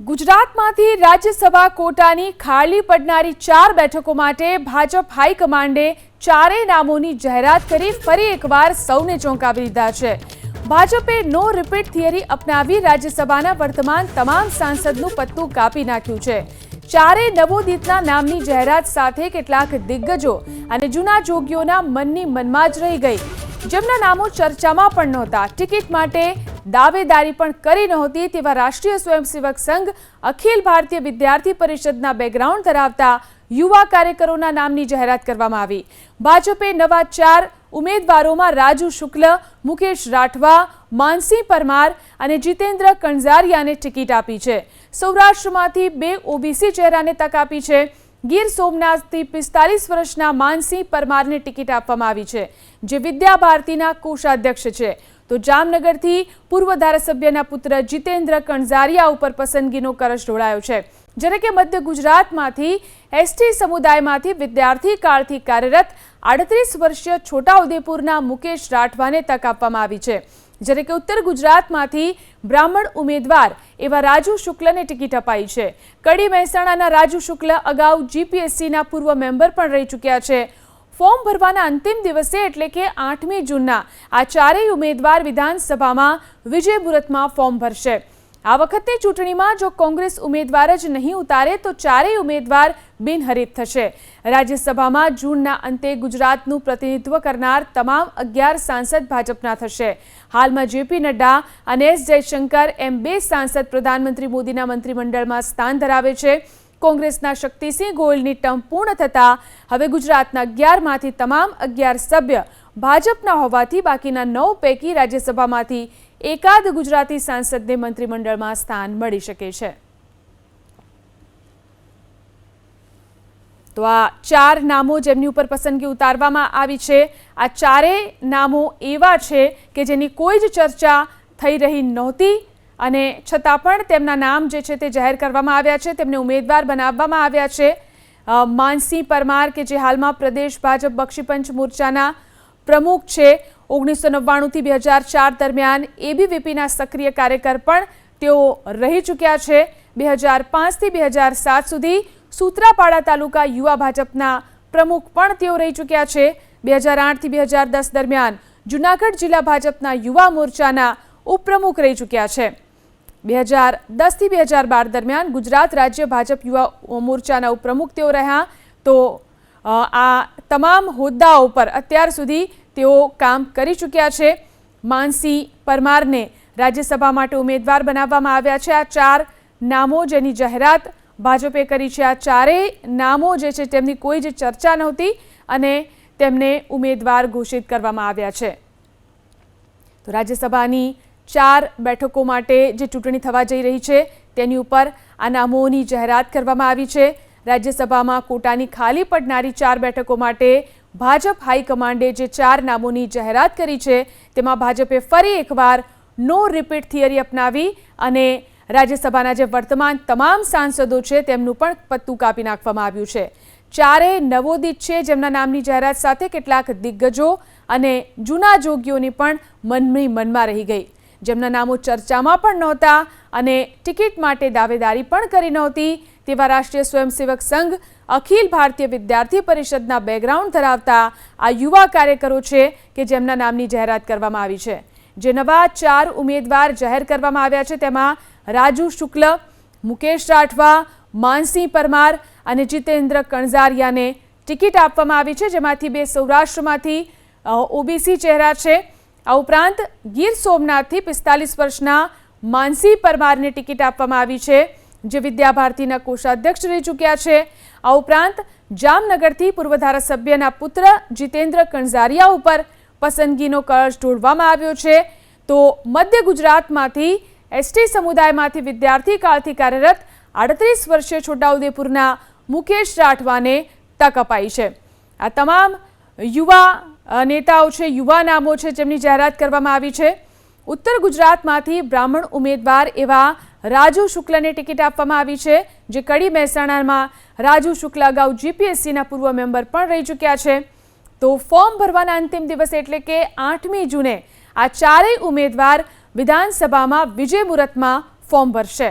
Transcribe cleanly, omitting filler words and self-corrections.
ગુજરાતમાંથી રાજ્યસભા કોટાની ખાલી પડનારી 4 બેઠકો માટે ભાજપ હાઈકમાન્ડે ચારેય નામોની જાહેરાત કરી ફરી એકવાર સૌને ચોંકાવી દીધા છે। ભાજપે નો રિપીટ થિયરી અપનાવી રાજ્યસભાના વર્તમાન તમામ સાંસદનું પત્તું કાપી નાખ્યું છે। ચારેય નવોદિતના નામની જાહેરાત સાથે કેટલાક દિગ્ગજો અને જૂના જોગીઓના મનની મનમાં જ રહી ગઈ, જેમના નામો ચર્ચામાં પણ નહોતા, ટિકિટ માટે દાવેદારી પણ કરી નહોતી તેવા રાષ્ટ્રીય સ્વયંસેવક સંઘ અખિલ ભારતીય વિદ્યાર્થી પરિષદના બેકગ્રાઉન્ડ ધરાવતા યુવા કાર્યકરોના નામની જાહેરાત કરવામાં આવી। ભાજપે નવા 4 ઉમેદવારોમાં રાજુ શુક્લ, મુકેશ રાઠવા, માનસિંહ પરમાર અને જીતેન્દ્ર કણઝારિયાને ટિકિટ આપી છે। સૌરાષ્ટ્રમાંથી 2 ઓબીસી ચહેરાને તક આપી છે। ગીર સોમનાથથી 45 વર્ષના માનસિંહ પરમારને ટિકિટ આપવામાં આવી છે, જે વિદ્યા ભારતીના કોષાધ્યક્ષ છે। તો જામનગરથી પૂર્વ ધારાસભ્યના પુત્ર જીતેન્દ્ર કણઝારિયા ઉપર પસંદગીનો કળશ ઢોળાયો છે, જ્યારે કે મધ્ય ગુજરાતમાંથી એસટી સમુદાયમાંથી વિદ્યાર્થી કાળથી કાર્યરત 38 વર્ષીય છોટાઉદેપુરના મુકેશ રાઠવાને તક આપવામાં આવી છે, જ્યારે કે ઉત્તર ગુજરાતમાંથી બ્રાહ્મણ ઉમેદવાર એવા રાજુ શુક્લને ટિકિટ અપાઈ છે। કડી મહેસાણાના રાજુ શુક્લ અગાઉ જીપીએસસીના પૂર્વ મેમ્બર પણ રહી ચૂક્યા છે। ફોર્મ ભરવાના અંતિમ દિવસે એટલે કે 8મી જૂનના આ ચારેય ઉમેદવાર વિધાનસભામાં વિજય મુહૂર્તમાં ફોર્મ ભરશે। આ વખતની ચૂંટણીમાં જો કોંગ્રેસ ઉમેદવાર જ નહીં ઉતારે તો ચારેય ઉમેદવાર બિનહરીફ થશે। રાજ્યસભામાં જૂનના અંતે ગુજરાતનું પ્રતિનિધિત્વ કરનાર તમામ 11 સાંસદ ભાજપના થશે। હાલમાં જેપી નડ્ડા અને એસ જયશંકર એમ 2 સાંસદ પ્રધાનમંત્રી મોદીના મંત્રીમંડળમાં સ્થાન ધરાવે છે। કોંગ્રેસના શક્તિસિંહ ગોયલની ટર્મ પૂર્ણ થતાં હવે ગુજરાતના 11માંથી તમામ 11 સભ્ય ભાજપના હોવાથી બાકીના 9 પૈકી રાજ્યસભામાંથી એકાદ ગુજરાતી સાંસદને મંત્રીમંડળમાં સ્થાન મળી શકે છે। તો આ 4 નામો જેમની ઉપર પસંદગી ઉતારવામાં આવી છે, આ ચારેય નામો એવા છે કે જેની કોઈ જ ચર્ચા થઈ રહી નહોતી અને છતાં પણ તેમના નામ જે છે તે જાહેર કરવામાં આવ્યા છે, તેમને ઉમેદવાર બનાવવામાં આવ્યા છે। માનસિંહ પરમાર કે જે હાલમાં પ્રદેશ ભાજપ બક્ષીપંચ મોરચાના પ્રમુખ છે, 1999થી 2004 દરમિયાન એબીવીપીના સક્રિય કાર્યકર પણ તેઓ રહી ચૂક્યા છે। 2005થી 2007 સુધી સૂત્રાપાડા તાલુકા યુવા ભાજપના પ્રમુખ પણ તેઓ રહી ચૂક્યા છે। 2008થી 2010 દરમિયાન જૂનાગઢ જિલ્લા ભાજપના યુવા મોરચાના ઉપપ્રમુખ રહી ચૂક્યા છે। 2010થી 2012 દરમિયાન ગુજરાત રાજ્ય ભાજપ યુવા મોરચાના ઉપપ્રમુખ તેઓ રહ્યા। તો આ તમામ હોદ્દાઓ પર અત્યાર સુધી તેઓ કામ કરી ચૂક્યા છે। માનસિંહ પરમારને રાજ્યસભા માટે ઉમેદવાર બનાવવામાં આવ્યા છે। આ 4 નામો જેની જાહેરાત ભાજપે કરી છે, આ ચારેય નામો જે છે તેમની કોઈ જ ચર્ચા નહોતી અને તેમને ઉમેદવાર ઘોષિત કરવામાં આવ્યા છે। તો રાજ્યસભાની 4 બેઠકો માટે જે ચૂંટણી થવા જઈ રહી છે તેની ઉપર આ નામોની જાહેરાત કરવામાં આવી છે। રાજ્યસભામાં કોટાની ખાલી પડનારી 4 બેઠકો માટે ભાજપ હાઈકમાન્ડે જે 4 નામોની જાહેરાત કરી છે તેમાં ભાજપે ફરી એકવાર નો રિપીટ થિયરી અપનાવી અને રાજ્યસભાના જે વર્તમાન તમામ સાંસદો છે તેમનું પણ પત્તું કાપી નાખવામાં આવ્યું છે। ચારેય નવોદિત છે, જેમના નામની જાહેરાત સાથે કેટલાક દિગ્ગજો અને જૂના જોગીઓની પણ મનમાં રહી ગઈ, જેમના નામો ચર્ચામાં પણ નહોતા અને ટિકિટ માટે દાવેદારી પણ કરી નહોતી તેવા રાષ્ટ્રીય સ્વયંસેવક સંઘ અખિલ ભારતીય વિદ્યાર્થી પરિષદના બેકગ્રાઉન્ડ ધરાવતા આ યુવા કાર્યકરો છે કે જેમના નામની જાહેરાત કરવામાં આવી છે। જે નવા 4 ઉમેદવાર જાહેર કરવામાં આવ્યા છે તેમાં રાજુ શુક્લ, મુકેશ રાઠવા, માનસિંહ પરમાર અને જીતેન્દ્ર કણઝારિયાને ટિકિટ આપવામાં આવી છે, જેમાંથી 2 સૌરાષ્ટ્રમાંથી ઓબીસી ચહેરા છે। આ ઉપરાંત ગીર સોમનાથથી 45 વર્ષના માનસિંહ પરમારને ટિકિટ આપવામાં આવી છે, જે વિદ્યા ભારતીના કોષાધ્યક્ષ રહી ચૂક્યા છે। આ ઉપરાંત જામનગરથી પૂર્વ ધારાસભ્યના પુત્ર જીતેન્દ્ર કણઝારિયા ઉપર પસંદગીનો કળશ ઢોળવામાં આવ્યો છે। તો મધ્ય ગુજરાતમાંથી એસટી સમુદાયમાંથી વિદ્યાર્થી કાળથી કાર્યરત 38 વર્ષીય છોટાઉદેપુરના મુકેશ રાઠવાને તક અપાઈ છે। આ તમામ યુવા નેતાઓ છે, યુવા નામો છે જેમની જાહેરાત કરવામાં આવી છે। ઉત્તર ગુજરાતમાંથી બ્રાહ્મણ ઉમેદવાર એવા રાજુ શુક્લને ટિકિટ આપવામાં આવી છે, જે કડી મહેસાણામાં રાજુ શુક્લ અગાઉ જીપીએસસીના પૂર્વ મેમ્બર પણ રહી ચૂક્યા છે। તો ફોર્મ ભરવાના અંતિમ દિવસે એટલે કે 8મી જૂને આ ચારેય ઉમેદવાર વિધાનસભામાં વિજય મુહૂર્તમાં ફોર્મ ભરશે।